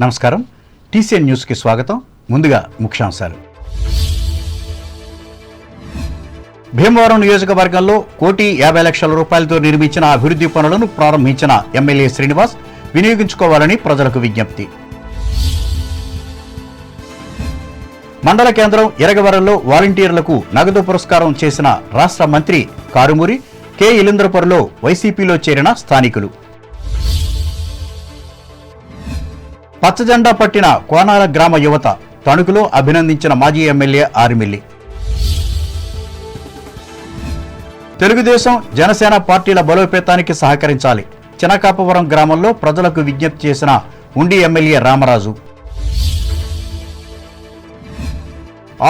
నమస్కారం. TCN news కి స్వాగతం. ముందుగా ముఖ్యాంశాలు. భీమవరం నియోజకవర్గంలో 1,50,00,000 రూపాయలతో నిర్మించిన అభివృద్ధి పనులను ప్రారంభించిన ఎమ్మెల్యే శ్రీనివాస్ వినియోగించుకోవాలని ప్రజలకు విజ్ఞప్తి. మండల కేంద్రం ఎరగవరంలో వాలంటీర్లకు నగదు పురస్కారం చేసిన రాష్ట్ర మంత్రి కారుమూరి కె. ఇలేంద్రపురంలో వైసీపీలో చేరిన స్థానికులు. పచ్చజెండా పట్టిన కోనాల గ్రామ యువత తణుకులో అభినందించిన మాజీ ఎమ్మెల్యే ఆర్మిల్లి. తెలుగుదేశం జనసేన పార్టీల బలోపేతానికి సహకరించాలి. చినకాపవరం గ్రామంలో ప్రజలకు విజ్ఞప్తి చేసిన ఉండి ఎమ్మెల్యే రామరాజు.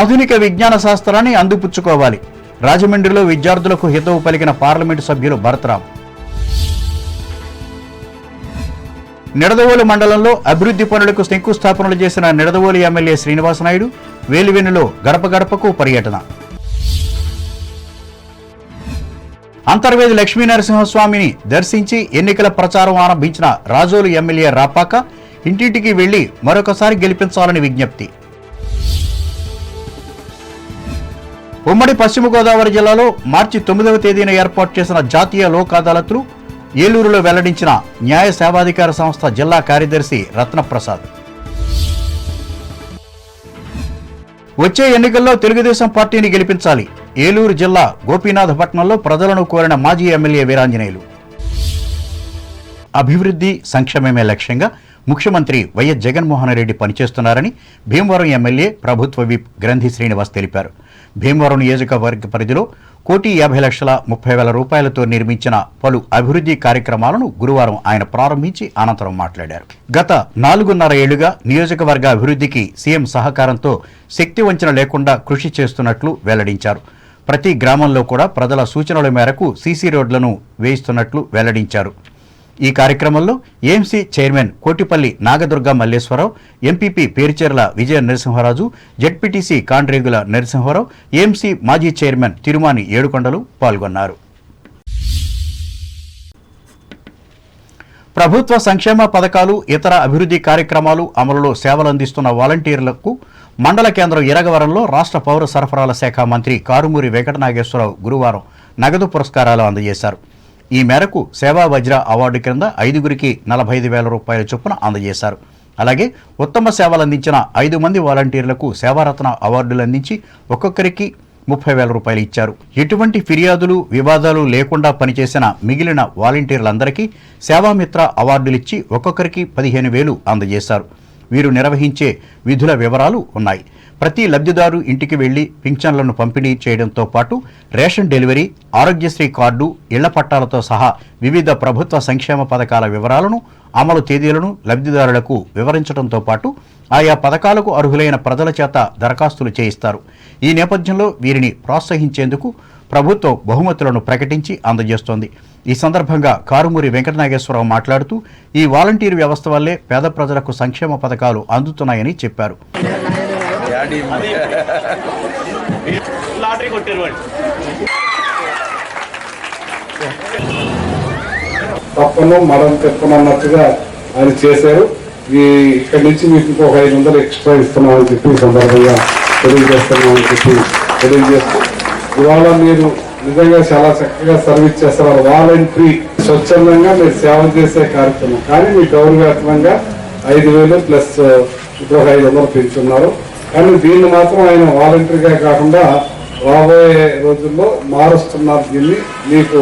ఆధునిక విజ్ఞాన శాస్త్రాన్ని అందిపుచ్చుకోవాలి. రాజమండ్రిలో విద్యార్థులకు హితవు పలికిన పార్లమెంటు సభ్యులు భరతరాం. నిడదవోలు మండలంలో అభివృద్ధి పనులకు శంకుస్థాపనలు చేసిన నిడదవోలు ఎమ్మెల్యే శ్రీనివాసనాయుడు వేలివెన్నులో గడప గడపకు పర్యటన. అంతర్వేది లక్ష్మీనరసింహస్వామిని దర్శించి ఎన్నికల ప్రచారం ఆరంభించిన రాజోలు ఎమ్మెల్యే రాపాక ఇంటింటికి వెళ్లి మరొకసారి గెలిపించాలని విజ్ఞప్తి. ఉమ్మడి పశ్చిమ గోదావరి జిల్లాలో మార్చి 9వ తేదీన ఏర్పాటు చేసిన జాతీయ లోక్ అదాలత్లు ఏలూరులో వెల్లడించిన న్యాయ సేవాధికార సంస్థ జిల్లా కార్యదర్శి రత్నప్రసాద్. వచ్చే ఎన్నికల్లో తెలుగుదేశం పార్టీని గెలిపించాలి. ఏలూరు జిల్లా గోపీనాథపట్నంలో ప్రజలను కోరిన మాజీ ఎమ్మెల్యే వీరాంజనేయులు. అభివృద్ధి సంక్షేమమే లక్ష్యంగా ముఖ్యమంత్రి వైఎస్ జగన్మోహన్ రెడ్డి పనిచేస్తున్నారని భీమవరం ఎమ్మెల్యే ప్రభుత్వ విప్ గ్రంథి శ్రీనివాస్ తెలిపారు. భీమవరం నియోజకవర్గ పరిధిలో 1,50,30,000 రూపాయలతో నిర్మించిన పలు అభివృద్ధి కార్యక్రమాలను గురువారం ఆయన ప్రారంభించి అనంతరం మాట్లాడారు. గత 4.5 ఏళ్లుగా నియోజకవర్గ అభివృద్ధికి సీఎం సహకారంతో శక్తి వంచన లేకుండా కృషి చేస్తున్నట్లు వెల్లడించారు. ప్రతి గ్రామంలో కూడా ప్రజల సూచనల మేరకు సీసీ రోడ్లను వేయిస్తున్నట్లు వెల్లడించారు. ఈ కార్యక్రమంలో AMC chairman Kotipalli Nagadurga Malleswararao, MPP Perucherla Vijaya Narasimharaju, ZPTC Kandregula Narasimharao, AMC మాజీ చైర్మన్ తిరుమాని ఏడుకొండలు పాల్గొన్నారు. ప్రభుత్వ సంక్షేమ పథకాలు, ఇతర అభివృద్ధి కార్యక్రమాలు అమలులో సేవలందిస్తున్న వాలంటీర్లకు మండల కేంద్రం ఇరగవరంలో రాష్ట్ర పౌర సరఫరాల శాఖ మంత్రి కారుమూరి వెంకటనాగేశ్వరరావు గురువారం నగదు పురస్కారాలు అందజేశారు. ఈ మేరకు సేవా వజ్ర అవార్డు కింద 5గురికి 45,000 రూపాయల చొప్పున అందజేశారు. అలాగే ఉత్తమ సేవలు అందించిన 5 మంది వాలంటీర్లకు సేవారత్న అవార్డులు అందించి ఒక్కొక్కరికి 30,000 రూపాయలు ఇచ్చారు. ఎటువంటి ఫిర్యాదులు, వివాదాలు లేకుండా పనిచేసిన మిగిలిన వాలంటీర్లందరికీ సేవామిత్ర అవార్డులిచ్చి ఒక్కొక్కరికి 15,000 అందజేశారు. వీరు నిర్వహించే విధుల వివరాలు ఉన్నాయి. ప్రతి లబ్ధిదారు ఇంటికి వెళ్లి పింఛన్లను పంపిణీ చేయడంతో పాటు రేషన్ డెలివరీ, ఆరోగ్యశ్రీ కార్డు, ఇళ్ల పట్టాలతో సహా వివిధ ప్రభుత్వ సంక్షేమ పథకాల వివరాలను, అమలు తేదీలను లబ్ధిదారులకు వివరించడంతో పాటు ఆయా పథకాలకు అర్హులైన ప్రజల చేత దరఖాస్తులు చేయిస్తారు. ఈ నేపథ్యంలో వీరిని ప్రోత్సహించేందుకు ప్రభుత్వం బహుమతులను ప్రకటించి అందజేస్తోంది. ఈ సందర్భంగా కారుమూరి వెంకటనాగేశ్వరరావు మాట్లాడుతూ ఈ వాలంటీర్ వ్యవస్థ వల్లే పేద ప్రజలకు సంక్షేమ పథకాలు అందుతున్నాయని చెప్పారు. తప్పను మనం తెప్పనన్నట్టుగా ఆయన చేశారు. ఇక్కడి నుంచి మీకు ఇంకొక 500 ఎక్స్ట్రా ఇస్తున్నామని చెప్పి ఈ సందర్భంగా తెలియజేస్తున్నామని చెప్పి తెలియజేస్తూ, ఇవాళ మీరు నిజంగా చాలా చక్కగా సర్వీస్ చేస్తారు. వాలంటరీ స్వచ్ఛందంగా మీరు సేవ చేసే కార్యక్రమం, కానీ మీ గౌరవవేతనంగా 5,000 ప్లస్ ఇంకొక 500 పెంచున్నారు. కానీ దీన్ని మాత్రం ఆయన వాలంటరీగా కాకుండా రాబోయే రోజుల్లో మారుస్తున్నారు. దీన్ని మీకు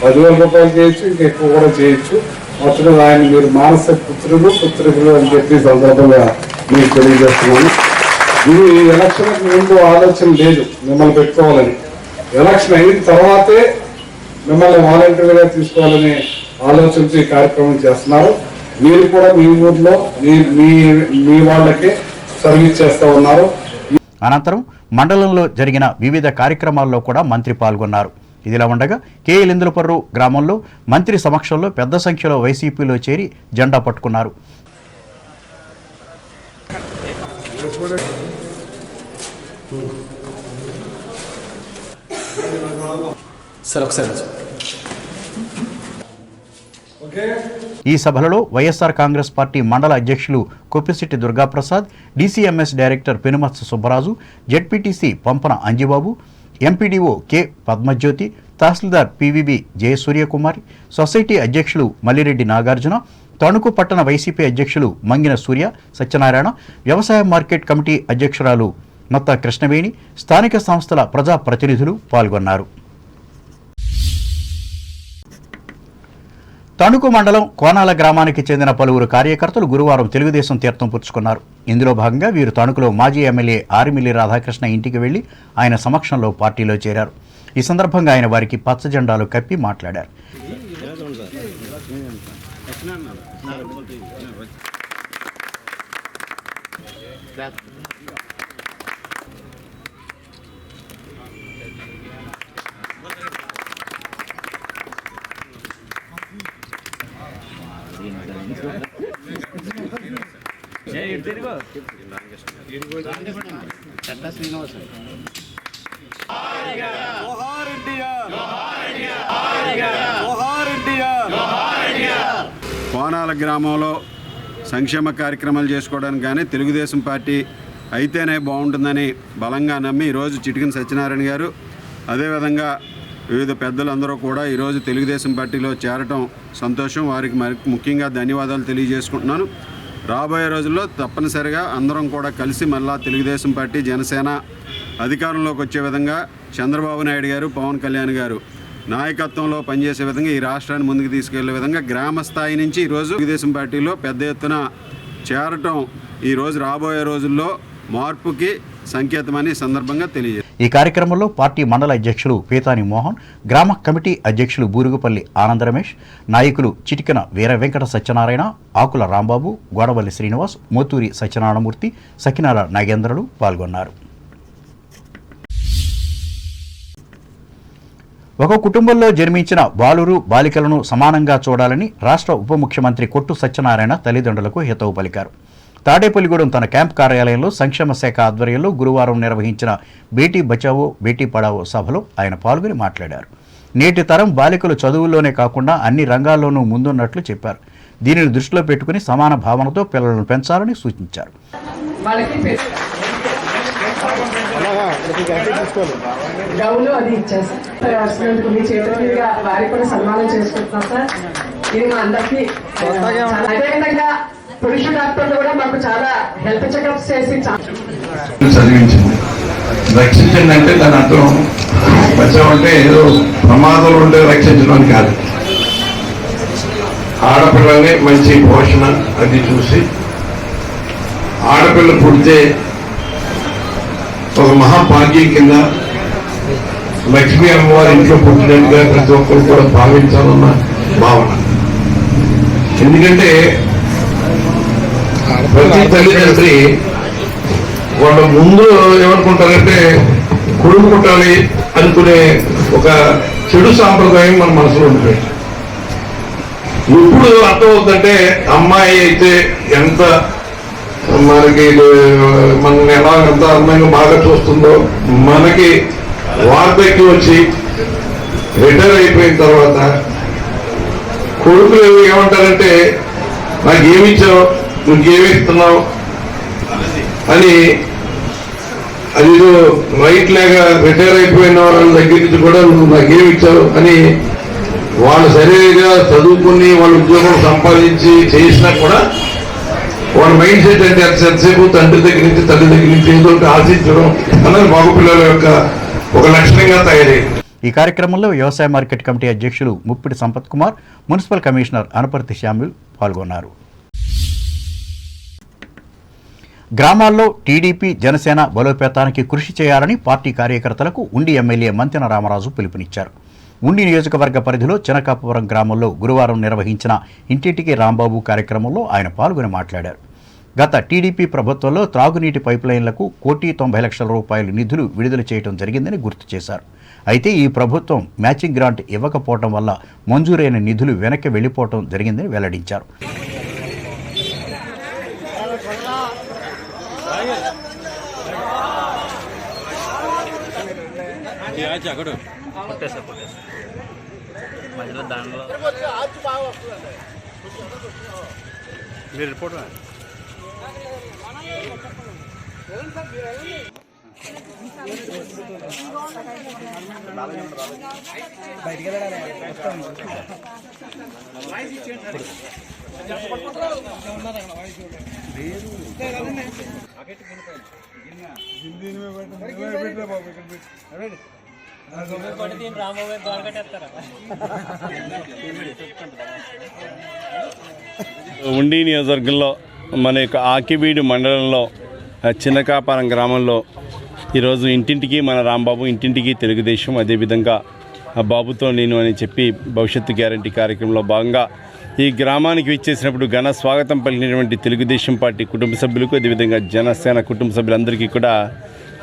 10,000 రూపాయలు చేయొచ్చు, ఇంకా ఎక్కువ కూడా చేయొచ్చు. మొత్తం ఆయన మీరు మానస పుత్రికలు అని చెప్పి సందర్భంగా మీకు తెలియజేస్తున్నాను. ఇది ఎలక్షన్కి ముందు ఆలోచన లేదు మిమ్మల్ని పెట్టుకోవాలని. ఎలక్షన్ అయిన తర్వాతే మిమ్మల్ని వాలంటీర్గా తీసుకోవాలని ఆలోచించి ఈ కార్యక్రమం చేస్తున్నారు. మీరు కూడా మీ ఊర్లో మీ వాళ్ళకే సర్వీస్ చేస్తూ ఉన్నారు. అనంతరం మండలంలో జరిగిన వివిధ కార్యక్రమాల్లో కూడా మంత్రి పాల్గొన్నారు. ఇదిలా ఉండగా కె. ఇలేంద్రపురం గ్రామంలో మంత్రి సమక్షంలో పెద్ద సంఖ్యలో వైసీపీలో చేరి జెండా పట్టుకున్నారు. ఈ సభలలో వైఎస్ఆర్ కాంగ్రెస్ పార్టీ మండల అధ్యక్షులు Koppisetti Durgaprasad, DCMS director Penumatsa Subbaraju, ZPTC Pampana Anjibabu, MPDO K Padmajyothi, tahsildar PVB Jayasuryakumari, society అధ్యక్షులు మల్లిరెడ్డి నాగార్జున, తణుకు పట్టణ వైసీపీ అధ్యక్షులు మంగిన సూర్య సత్యనారాయణ, వ్యవసాయ మార్కెట్ కమిటీ అధ్యక్షురాలు నత్త కృష్ణవేణి, స్థానిక సంస్థల ప్రజా ప్రతినిధులు పాల్గొన్నారు. తణుకు మండలం కోనాల గ్రామానికి చెందిన పలువురు కార్యకర్తలు గురువారం తెలుగుదేశం తీర్థం పుచ్చుకున్నారు. ఇందులో భాగంగా వీరు తణుకులో మాజీ ఎమ్మెల్యే ఆరిమిల్లి రాధాకృష్ణ ఇంటికి వెళ్లి ఆయన సమక్షంలో పార్టీలో చేరారు. ఈ సందర్భంగా ఆయన వారికి పచ్చ జెండాలు కప్పి మాట్లాడారు. కోనాల గ్రామంలో సంక్షేమ కార్యక్రమాలు చేసుకోవడానికి కానీ తెలుగుదేశం పార్టీ అయితేనే బాగుంటుందని బలంగా నమ్మి ఈరోజు చిటికిన సత్యనారాయణ గారు, అదేవిధంగా వివిధ పెద్దలందరూ కూడా ఈరోజు తెలుగుదేశం పార్టీలో చేరటం సంతోషం. వారికి ముఖ్యంగా ధన్యవాదాలు తెలియజేసుకుంటున్నాను. రాబోయే రోజుల్లో తప్పనిసరిగా అందరం కూడా కలిసి మళ్ళా తెలుగుదేశం పార్టీ, జనసేన అధికారంలోకి వచ్చే విధంగా చంద్రబాబు నాయుడు గారు, పవన్ కళ్యాణ్ గారు నాయకత్వంలో పనిచేసే విధంగా ఈ రాష్ట్రాన్ని ముందుకు తీసుకెళ్లే విధంగా గ్రామ స్థాయి నుంచి ఈరోజు తెలుగుదేశం పార్టీలో పెద్ద ఎత్తున చేరటం ఈరోజు రాబోయే రోజుల్లో మార్పుకి సంకేతమని సందర్భంగా తెలియజేస్తారు. ఈ కార్యక్రమంలో పార్టీ మండల అధ్యక్షులు పీతాని మోహన్, గ్రామ కమిటీ అధ్యక్షులు బూరుగుపల్లి ఆనంద రమేష్, నాయకులు చిటికన వీర వెంకట సత్యనారాయణ, ఆకుల రాంబాబు, గోడవల్లి శ్రీనివాస్, మోతూరి సత్యనారాయణమూర్తి, సకినాల నాగేంద్రలు పాల్గొన్నారు. ఒక కుటుంబంలో జన్మించిన బాలురు బాలికలను సమానంగా చూడాలని రాష్ట్ర ఉప ముఖ్యమంత్రి కొట్టు సత్యనారాయణ తల్లిదండ్రులకు హితవు పలికారు. తాడేపల్లిగూడెం తన క్యాంప్ కార్యాలయంలో సంక్షేమ శాఖ ఆధ్వర్యంలో గురువారం నిర్వహించిన బేటీ బచావో బేటీ పడావో సభలో ఆయన పాల్గొని మాట్లాడారు. నేటి తరం బాలికలు చదువుల్లోనే కాకుండా అన్ని రంగాల్లోనూ ముందున్నట్లు చెప్పారు. దీనిని దృష్టిలో పెట్టుకుని సమాన భావనతో పిల్లలను పెంచాలని సూచించారు. డౌలు అది ఇచ్చేస్తాను మీ చేతుల మీద వారికి కూడా సన్మానం చేసుకుంటున్నాం సార్. ఇది మా అందరికీ అదేవిధంగా పురుష డాక్టర్లు కూడా మాకు చాలా హెల్త్ చెకప్స్ చేసి చదివించింది. రక్షించండి అంటే దాని అర్థం బచావంటే ఏదో ప్రమాదాలు ఉంటే రక్షించడం కాదు. ఆడపిల్లల్ని మంచి పోషణ అది చూసి ఆడపిల్ల పుడితే ఒక మహాభాగ్యం కింద లక్ష్మీ అమ్మవారి ఇంట్లో పుట్టినట్టుగా ప్రతి ఒక్కరు కూడా భావించాలన్న భావన. ఎందుకంటే ప్రతి తల్లిదండ్రి వాళ్ళ ముందు ఏమనుకుంటారంటే కొడుకు పుట్టాలి అనుకునే ఒక చెడు సాంప్రదాయం మన మనసులో ఉంటుంది. ఎప్పుడు అర్థమవుతుందంటే అమ్మాయి అయితే ఎంత మనకి మనల్ని ఎలా ఎంత అందంగా బాగా చూస్తుందో, మనకి వార్ధక్యం వచ్చి రిటైర్ అయిపోయిన తర్వాత కొడుకులు ఏమంటారంటే నాకేమిచ్చావు, నువ్వేమిస్తున్నావు అని, అది రైట్ లేగా రిటైర్ అయిపోయిన వాళ్ళ దగ్గర నుంచి కూడా నువ్వు నాకేమిచ్చావు అని వాళ్ళు సరిగా చదువుకుని వాళ్ళ ఉద్యోగం సంపాదించి చేసినా కూడా వాళ్ళ మైండ్ సెట్ అంటే ఎంతసేపు తండ్రి దగ్గర నుంచి తల్లి దగ్గర నుంచి ఏదో ఆశించడం అన్నది మగపిల్లల యొక్క ఒక లక్షణంగా తయారైంది. ఈ కార్యక్రమంలో వ్యవసాయ మార్కెట్ కమిటీ అధ్యక్షులు ముప్పిడి సంపత్ కుమార్, మున్సిపల్ కమిషనర్ అనపర్తి శ్యామ్యుల్ పాల్గొన్నారు. గ్రామాల్లో టీడీపీ జనసేన బలోపేతానికి కృషి చేయాలని పార్టీ కార్యకర్తలకు ఉండి ఎమ్మెల్యే మంతెన రామరాజు పిలుపునిచ్చారు. ఉండి నియోజకవర్గ పరిధిలో చినకాపురం గ్రామంలో గురువారం నిర్వహించిన ఇంటింటికి రాంబాబు కార్యక్రమంలో ఆయన పాల్గొని మాట్లాడారు. గత టీడీపీ ప్రభుత్వంలో త్రాగునీటి పైప్లైన్లకు 1,90,00,000 రూపాయలు నిధులు విడుదల చేయడం జరిగిందని గుర్తు చేశారు. అయితే ఈ ప్రభుత్వం మ్యాచింగ్ గ్రాంట్ ఇవ్వకపోవడం వల్ల మంజూరైన నిధులు వెనక్కి వెళ్లిపోవడం జరిగిందని వెల్లడించారు. మధ్యలో దానిలో మీరు రిపోర్ట్ ఉండి నియోజకవర్గంలో మన యొక్క ఆకివీడు మండలంలో చిన్నకాపారం గ్రామంలో ఈరోజు ఇంటింటికి మన రాంబాబు, ఇంటింటికి తెలుగుదేశం, అదేవిధంగా బాబుతో నేను అని చెప్పి భవిష్యత్తు గ్యారంటీ కార్యక్రమంలో భాగంగా ఈ గ్రామానికి విచ్చేసినప్పుడు ఘన స్వాగతం పలికినటువంటి తెలుగుదేశం పార్టీ కుటుంబ సభ్యులకు, అదేవిధంగా జనసేన కుటుంబ సభ్యులందరికీ కూడా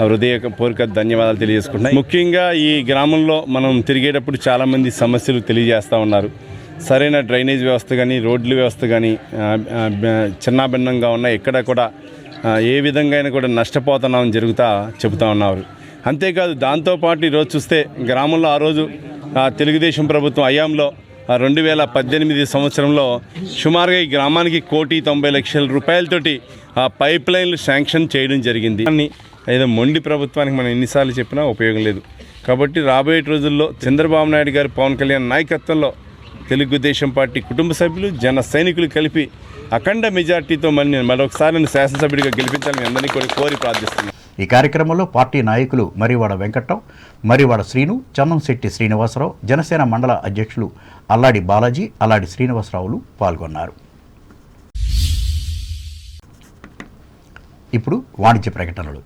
హృదయపూర్వక ధన్యవాదాలు తెలియజేసుకుంటున్నాయి. ముఖ్యంగా ఈ గ్రామంలో మనం తిరిగేటప్పుడు చాలామంది సమస్యలు తెలియజేస్తూ ఉన్నారు. సరైన డ్రైనేజ్ వ్యవస్థ కానీ, రోడ్ల వ్యవస్థ కానీ చిన్నాభిన్నంగా ఉన్నాయి. ఎక్కడ కూడా ఏ విధంగా అయినా కూడా నష్టపోతున్నామని చెబుతూ ఉన్నారు. అంతేకాదు దాంతోపాటు ఈరోజు చూస్తే గ్రామంలో ఆ రోజు తెలుగుదేశం ప్రభుత్వం హయాంలో 2018 సంవత్సరంలో సుమారుగా ఈ గ్రామానికి 1,90,00,000 రూపాయలతోటి పైప్ లైన్లు శాంక్షన్ చేయడం జరిగింది. కానీ ఏదో మొండి ప్రభుత్వానికి మనం ఎన్నిసార్లు చెప్పినా ఉపయోగం లేదు. కాబట్టి రాబోయే రోజుల్లో చంద్రబాబు నాయుడు గారు, పవన్ కళ్యాణ్ నాయకత్వంలో తెలుగుదేశం పార్టీ కుటుంబ సభ్యులు, జన సైనికులు కలిపి అఖండ మెజార్టీతో మరొకసారి శాసనసభ్యుడిగా గెలిపించాలని అందరినీ కూడా కోరి ప్రార్థిస్తున్నాను. ఈ కార్యక్రమంలో పార్టీ నాయకులు మర్రివాడ వెంకట్రావు, మర్రివాడ శ్రీను, చందంశెట్టి శ్రీనివాసరావు, జనసేన మండల అధ్యక్షులు అల్లాడి బాలాజీ, అల్లాడి శ్రీనివాసరావులు పాల్గొన్నారు. ఇప్పుడు వాణిజ్య ప్రకటనలు.